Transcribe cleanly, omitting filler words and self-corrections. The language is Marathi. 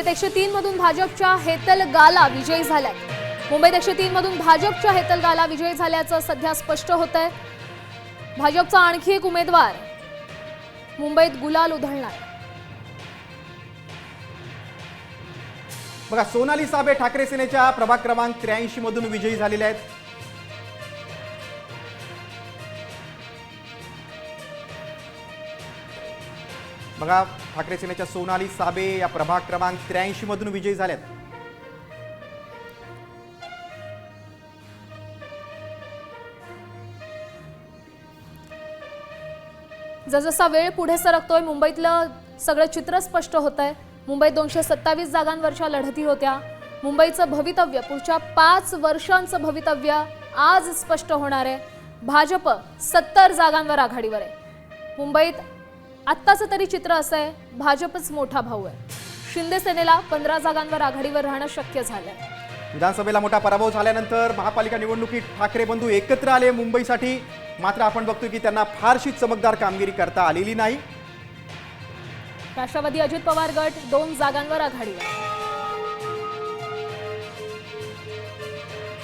मुंबईत 103 मधून भाजपच्या हेतल गाला विजयी झाल्या। मुंबईत 103 मधून भाजपच्या हेतल गाला विजयी झाल्याचं सध्या स्पष्ट होतंय। भाजपचा आणखी एक उमेदवार मुंबईत गुलाल उधळणार। बघा, सोनाली साबळे ठाकरे सेनेच्या प्रभाग क्रमांक 83 मधून विजयी झालेल्या आहेत। बघा, ठाकरे सेनेच्या सोनाली साबळे या प्रभाग क्रमांक 83 मधून विजयी झाल्यात। जसजसा वेळ पुढे सरकतोय मुंबईतलं सगळं चित्र स्पष्ट होतंय। मुंबईत 227 जागांवरच्या लढती होत्या। मुंबईचं भवितव्य, पुढच्या 5 वर्षांचं भवितव्य आज स्पष्ट होणार आहे। भाजप 70 जागांवर आघाडीवर आहे। मुंबईत आत्ताचं तरी चित्र असं आहे, भाजपच मोठा भाऊ आहे। शिंदे सेनेला 15 जागांवर आघाडीवर राहणं शक्य झालंय। विधानसभेला मोठा पराभव झाल्यानंतर महापालिका निवडणुकीत ठाकरे बंधू एकत्र आले मुंबईसाठी। मात्र आपण बघतोय की त्यांना फारशी चमकदार कामगिरी करता आलेली नाही। राष्ट्रवादी अजित पवार गट 2 जागांवर आघाडीवर।